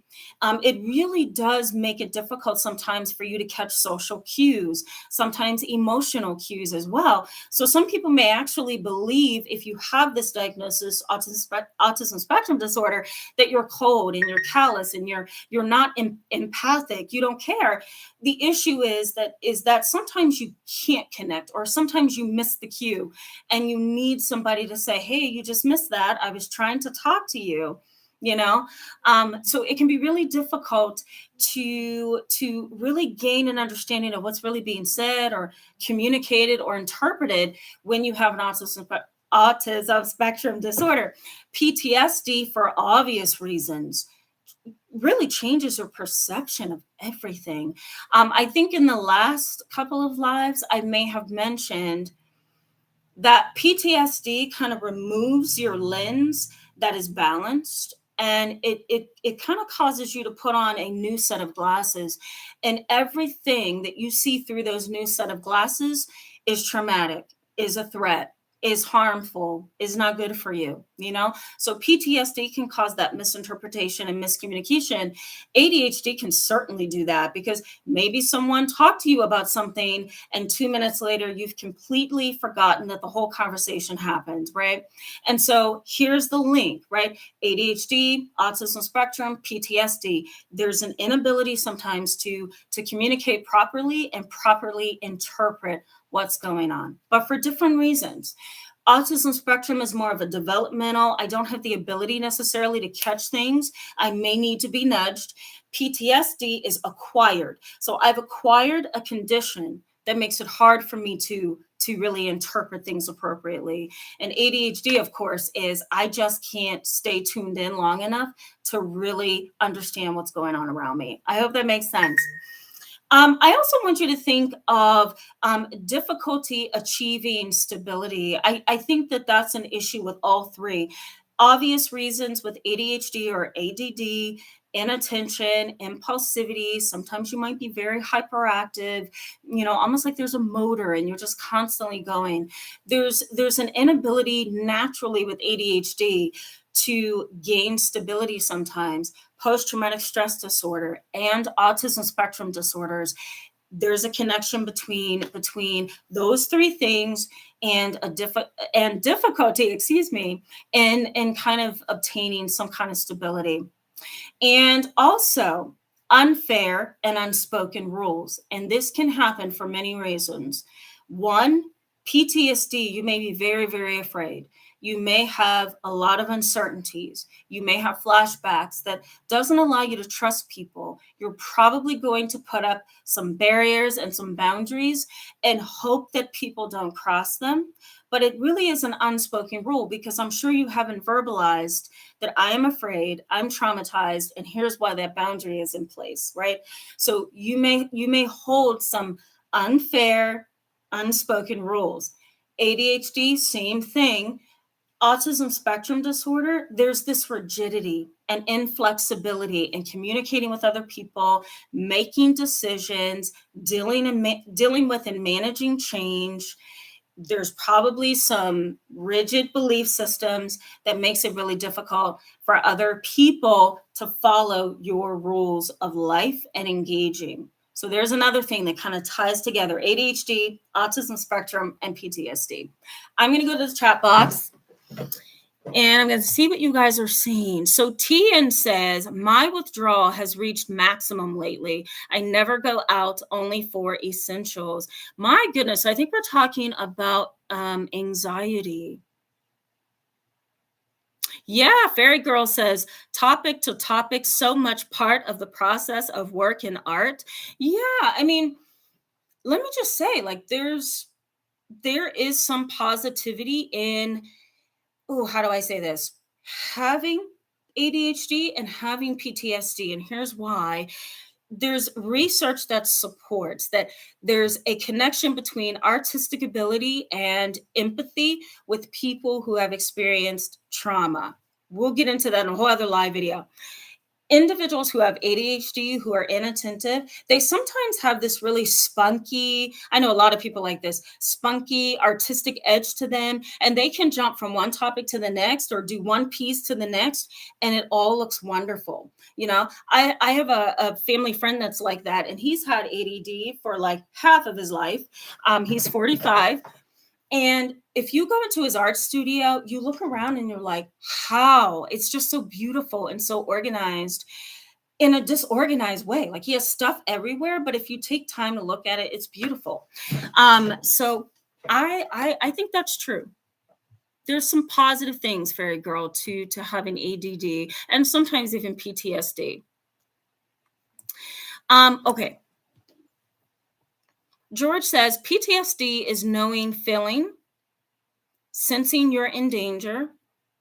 It really does make it difficult sometimes for you to catch social cues, sometimes emotional cues as well. So some people may actually believe if you have this diagnosis, autism spectrum disorder, that you're cold and you're callous and you're not empathic, you don't care. The issue is that sometimes you can't connect, or sometimes you miss the cue and you need somebody to say, hey, you just missed that. I was trying to talk to you. So it can be really difficult to really gain an understanding of what's really being said or communicated or interpreted when you have an autism spectrum disorder. PTSD, for obvious reasons, really changes your perception of everything. I think in the last couple of lives, I may have mentioned that PTSD kind of removes your lens that is balanced, and it kind of causes you to put on a new set of glasses, and everything that you see through those new set of glasses is traumatic, is a threat, is harmful, is not good for you. So PTSD can cause that misinterpretation and miscommunication. ADHD can certainly do that, because maybe someone talked to you about something and 2 minutes later you've completely forgotten that the whole conversation happened, right? And so here's the link, right? ADHD, autism spectrum, PTSD. There's an inability sometimes to communicate properly and properly interpret what's going on, but for different reasons. Autism spectrum is more of a developmental. I don't have the ability necessarily to catch things. I may need to be nudged. PTSD is acquired. So I've acquired a condition that makes it hard for me to really interpret things appropriately. And ADHD, of course, is I just can't stay tuned in long enough to really understand what's going on around me. I hope that makes sense. I also want you to think of difficulty achieving stability. I think that that's an issue with all three. Obvious reasons with ADHD or ADD, inattention, impulsivity. Sometimes you might be very hyperactive, almost like there's a motor and you're just constantly going. There's an inability naturally with ADHD to gain stability sometimes. Post-traumatic stress disorder and autism spectrum disorders, there's a connection between those three things and difficulty, in kind of obtaining some kind of stability. And also unfair and unspoken rules. And this can happen for many reasons. One, PTSD, you may be very, very afraid. You may have a lot of uncertainties. You may have flashbacks that doesn't allow you to trust people. You're probably going to put up some barriers and some boundaries and hope that people don't cross them. But it really is an unspoken rule, because I'm sure you haven't verbalized that I am afraid, I'm traumatized, and here's why that boundary is in place, right? So you may hold some unfair, unspoken rules. ADHD, same thing. Autism spectrum disorder, there's this rigidity and inflexibility in communicating with other people, making decisions, dealing with and managing change. There's probably some rigid belief systems that makes it really difficult for other people to follow your rules of life and engaging. So there's another thing that kind of ties together ADHD, autism spectrum, and PTSD. I'm going to go to the chat box and I'm going to see what you guys are saying. So Tian says, my withdrawal has reached maximum lately. I never go out, only for essentials. My goodness, I think we're talking about anxiety. Yeah, Fairy Girl says, topic to topic, so much part of the process of work and art. Yeah, I mean, let me just say, like, there is some positivity in, how do I say this? Having ADHD and having PTSD. And here's why. There's research that supports that there's a connection between artistic ability and empathy with people who have experienced trauma. We'll get into that in a whole other live video. Individuals who have ADHD, who are inattentive, they sometimes have this really spunky, I know a lot of people like this, spunky artistic edge to them, and they can jump from one topic to the next or do one piece to the next, and it all looks wonderful. I have a family friend that's like that, and he's had ADD for like half of his life. He's 45. And if you go into his art studio, you look around and you're like, how? It's just so beautiful and so organized in a disorganized way. Like he has stuff everywhere, but if you take time to look at it, it's beautiful. So I think that's true. There's some positive things, Fairy Girl, to having ADD and sometimes even PTSD. Okay. George says PTSD is knowing feeling, sensing you're in danger,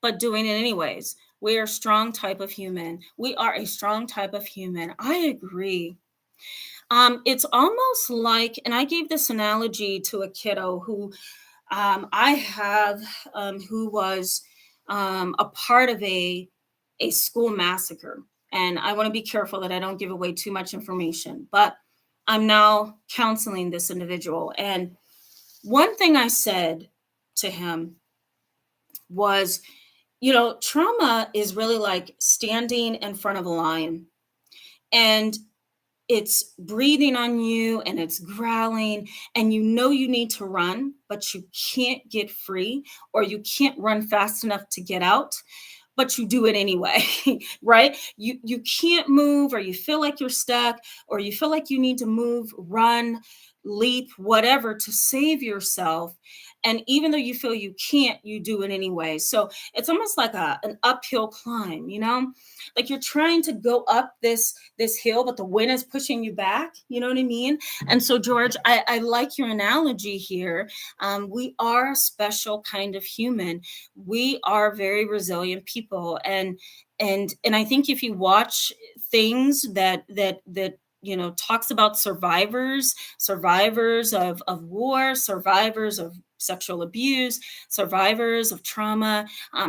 but doing it anyways. We are a strong type of human. We are a strong type of human. I agree. It's almost like, and I gave this analogy to a kiddo who I have, who was a part of a school massacre. And I want to be careful that I don't give away too much information, but I'm now counseling this individual. And one thing I said to him was, trauma is really like standing in front of a lion, and it's breathing on you and it's growling, and you need to run, but you can't get free, or you can't run fast enough to get out, but you do it anyway, right? You can't move, or you feel like you're stuck, or you feel like you need to move, run, leap, whatever, to save yourself. And even though you feel you can't, you do it anyway. So it's almost like an uphill climb, like you're trying to go up this hill, but the wind is pushing you back. You know what I mean? And so, George, I like your analogy here. We are a special kind of human. We are very resilient people, and I think if you watch things that talks about survivors of war, survivors of sexual abuse, survivors of trauma,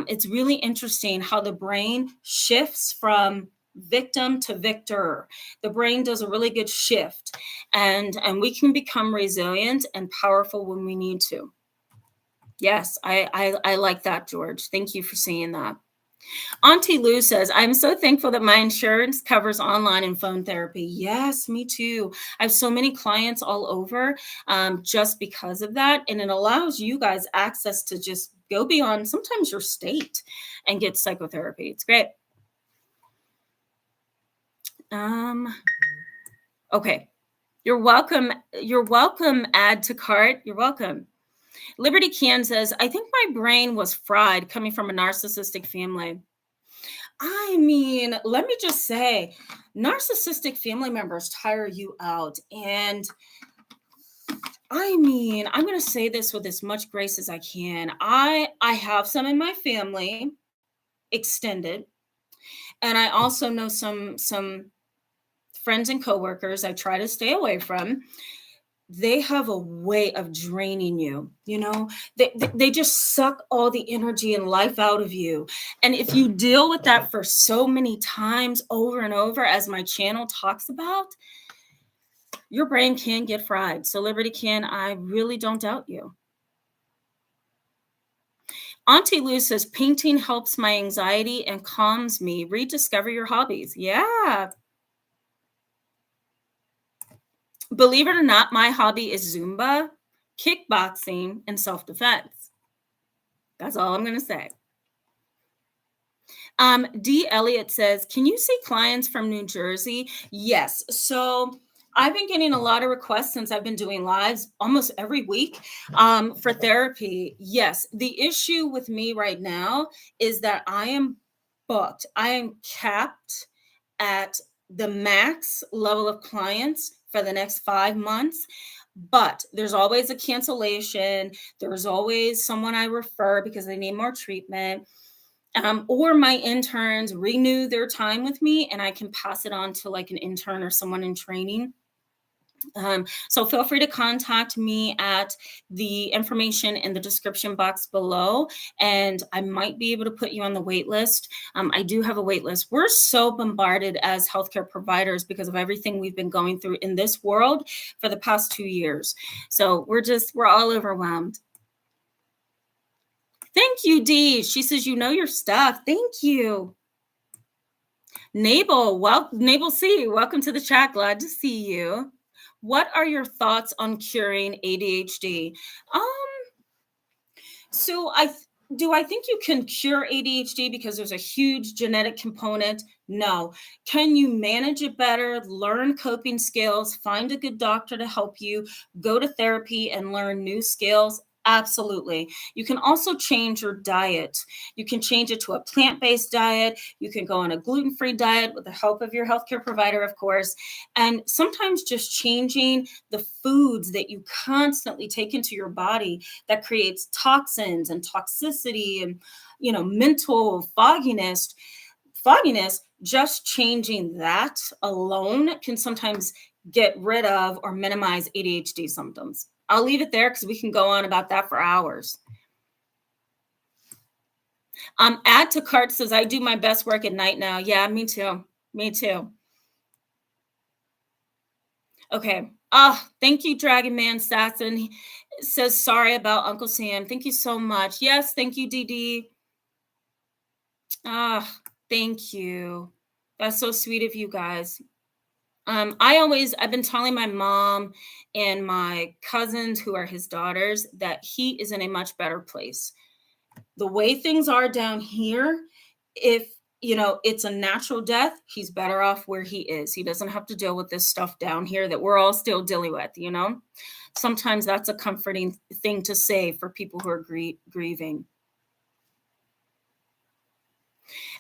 it's really interesting how the brain shifts from victim to victor. The brain does a really good shift, and we can become resilient and powerful when we need to. Yes, I like that, George. Thank you for saying that. Auntie Lou says, I'm so thankful that my insurance covers online and phone therapy. Yes, me too. I have so many clients all over just because of that. And it allows you guys access to just go beyond sometimes your state and get psychotherapy. It's great. Okay. You're welcome. You're welcome. Add to cart. You're welcome. Liberty Can says, I think my brain was fried coming from a narcissistic family. I mean, let me just say, narcissistic family members tire you out. And I mean, I'm going to say this with as much grace as I can. I have some in my family, extended, and I also know some friends and coworkers I try to stay away from. They have a way of draining you. They just suck all the energy and life out of you. And if you deal with that for so many times over and over, as my channel talks about, your brain can get fried. So Liberty Can, I really don't doubt you. Auntie Lou says, painting helps my anxiety and calms me. Rediscover your hobbies. Yeah. Believe it or not, my hobby is Zumba, kickboxing, and self-defense. That's all I'm going to say. D. Elliott says, can you see clients from New Jersey? Yes. So I've been getting a lot of requests since I've been doing lives almost every week for therapy. Yes. The issue with me right now is that I am booked. I am capped at the max level of clients for the next 5 months. But there's always a cancellation. There's always someone I refer because they need more treatment. Or my interns renew their time with me and I can pass it on to like an intern or someone in training. So feel free to contact me at the information in the description box below, and I might be able to put you on the wait list. I do have a wait list. We're so bombarded as healthcare providers because of everything we've been going through in this world for the past 2 years. So we're all overwhelmed. Thank you, Dee. She says, you know your stuff. Thank you. Nabel C, welcome to the chat. Glad to see you. What are your thoughts on curing ADHD? So do I think you can cure ADHD because there's a huge genetic component? No. Can you manage it better, learn coping skills, find a good doctor to help you, go to therapy and learn new skills? Absolutely. You can also change your diet. You can change it to a plant-based diet. You can go on a gluten-free diet with the help of your healthcare provider, of course. And sometimes just changing the foods that you constantly take into your body that creates toxins and toxicity and, mental fogginess, just changing that alone can sometimes get rid of or minimize ADHD symptoms. I'll leave it there because we can go on about that for hours. Add to cart says, I do my best work at night now. Yeah, me too. Me too. Okay. Thank you, Dragon Man Sasson. He says, sorry about Uncle Sam. Thank you so much. Yes, thank you, DD. Thank you. That's so sweet of you guys. I've been telling my mom and my cousins who are his daughters that he is in a much better place. The way things are down here, if it's a natural death, he's better off where he is. He doesn't have to deal with this stuff down here that we're all still dealing with, sometimes that's a comforting thing to say for people who are grieving.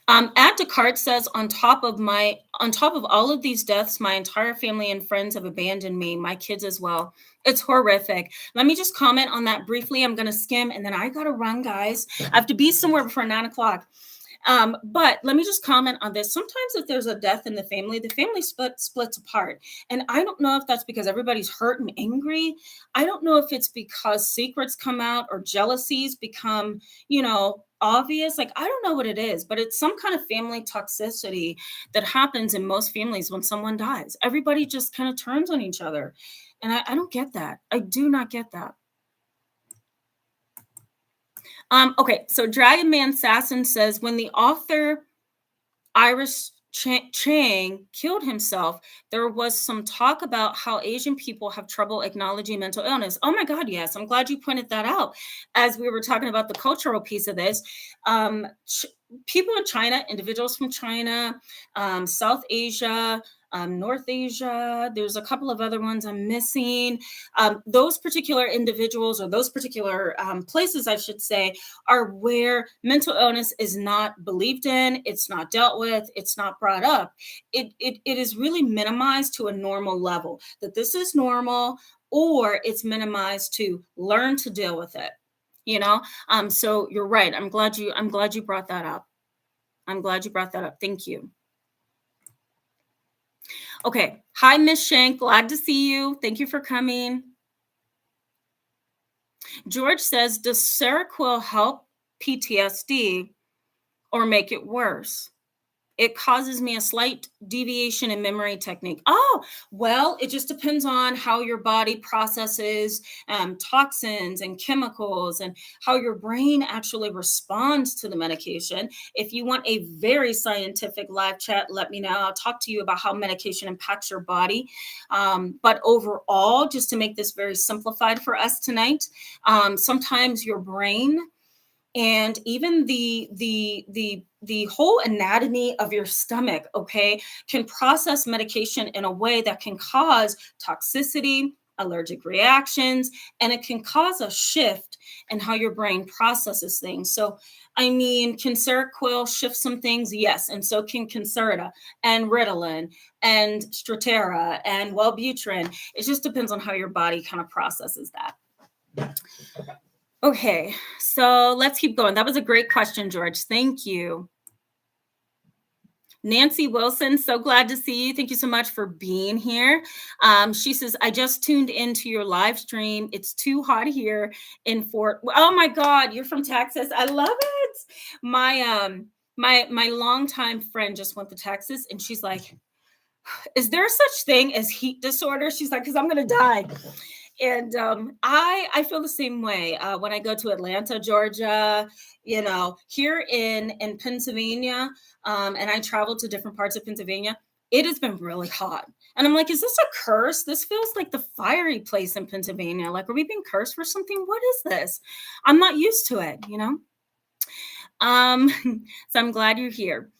At Descartes says, on top of all of these deaths, my entire family and friends have abandoned me, my kids as well. It's horrific. Let me just comment on that briefly. I'm going to skim, and then I got to run, guys. I have to be somewhere before 9:00. But let me just comment on this. Sometimes if there's a death in the family splits apart. And I don't know if that's because everybody's hurt and angry. I don't know if it's because secrets come out or jealousies become, obvious. Like, I don't know what it is, but it's some kind of family toxicity that happens in most families when someone dies. Everybody just kind of turns on each other. And I don't get that. I do not get that. Okay, so Dragon Man Sasson says, when the author Iris Chang killed himself, there was some talk about how Asian people have trouble acknowledging mental illness. Oh my God, yes. I'm glad you pointed that out. As we were talking about the cultural piece of this, people in China, individuals from China, South Asia, North Asia, there's a couple of other ones I'm missing. Those particular individuals, or those particular places, I should say, are where mental illness is not believed in, it's not dealt with, it's not brought up. It is really minimized to a normal level, that this is normal, or it's minimized to learn to deal with it. So you're right. I'm glad you brought that up. Thank you. Okay. Hi, Miss Shank. Glad to see you. Thank you for coming. George says, does Seroquel help PTSD or make it worse? It causes me a slight deviation in memory technique. Oh, well, it just depends on how your body processes toxins and chemicals and how your brain actually responds to the medication. If you want a very scientific live chat, let me know. I'll talk to you about how medication impacts your body. But overall, just to make this very simplified for us tonight, sometimes your brain and even the whole anatomy of your stomach, okay, can process medication in a way that can cause toxicity, allergic reactions, and it can cause a shift in how your brain processes things. So, I mean, can Seroquel shift some things? Yes, and so can Concerta and Ritalin and Strattera and Wellbutrin. It just depends on how your body kind of processes that. Okay, so let's keep going. That was a great question, George. Thank you. Nancy Wilson, so glad to see you. Thank you so much for being here. She says, I just tuned into your live stream. It's too hot here in oh my God, you're from Texas. I love it. My longtime friend just went to Texas, and she's like, is there such thing as heat disorder? She's like, because I'm going to die. And I feel the same way when I go to Atlanta, Georgia, here in Pennsylvania, and I travel to different parts of Pennsylvania. It has been really hot. And I'm like, is this a curse? This feels like the fiery place in Pennsylvania. Like, are we being cursed for something? What is this? I'm not used to it, So I'm glad you're here.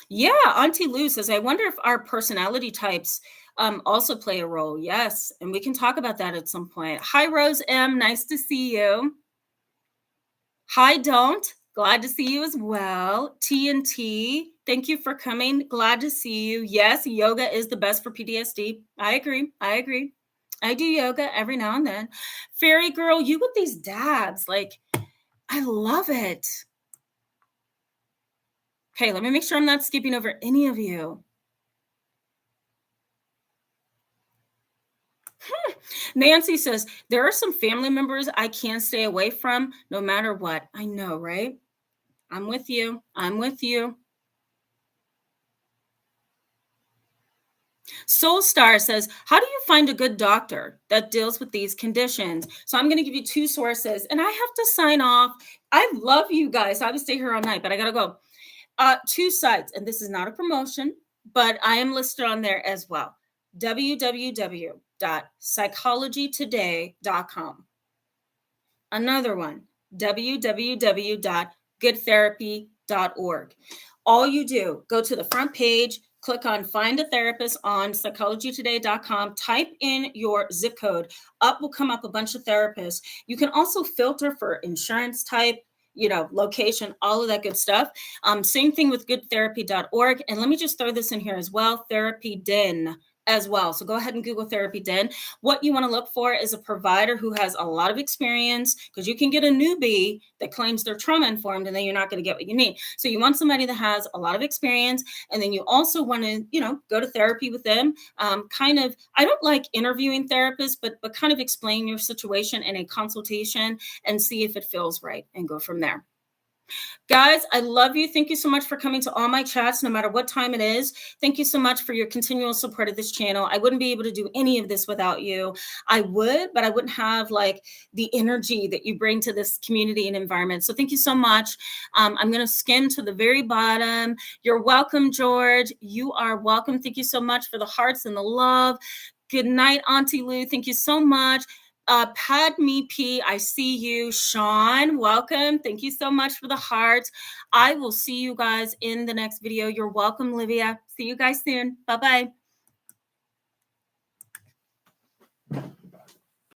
Yeah, Auntie Lou says, I wonder if our personality types also play a role. Yes, and we can talk about that at some point. Hi, Rose M. Nice to see you. Hi, Don't. Glad to see you as well. TNT, thank you for coming. Glad to see you. Yes, yoga is the best for PTSD. I agree. I do yoga every now and then. Fairy Girl, you with these dabs. Like, I love it. Okay, let me make sure I'm not skipping over any of you. Nancy says, there are some family members I can't stay away from no matter what. I know, right? I'm with you. Soul Star says, how do you find a good doctor that deals with these conditions? So I'm going to give you two sources, and I have to sign off. I love you guys. I would stay here all night, but I got to go. Two sites, and this is not a promotion, but I am listed on there as well. www.psychologytoday.com. Another one, www.goodtherapy.org. All you do, go to the front page, click on find a therapist on psychologytoday.com, type in your zip code. Up will come up a bunch of therapists. You can also filter for insurance type, location, all of that good stuff. Same thing with goodtherapy.org. And let me just throw this in here as well, Therapy Den as well. So go ahead and Google Therapy Den. What you want to look for is a provider who has a lot of experience, because you can get a newbie that claims they're trauma informed and then you're not going to get what you need. So you want somebody that has a lot of experience, and then you also want to, go to therapy with them. I don't like interviewing therapists, but kind of explain your situation in a consultation and see if it feels right and go from there. Guys, I love you. Thank you so much for coming to all my chats, no matter what time it is. Thank you so much for your continual support of this channel. I wouldn't be able to do any of this without you. I would, but I wouldn't have the energy that you bring to this community and environment. So thank you so much. I'm going to skim to the very bottom. You're welcome, George. You are welcome. Thank you so much for the hearts and the love. Good night, Auntie Lou. Thank you so much. Padme P, I see you. Sean, welcome. Thank you so much for the hearts. I will see you guys in the next video. You're welcome, Livia. See you guys soon. Bye-bye.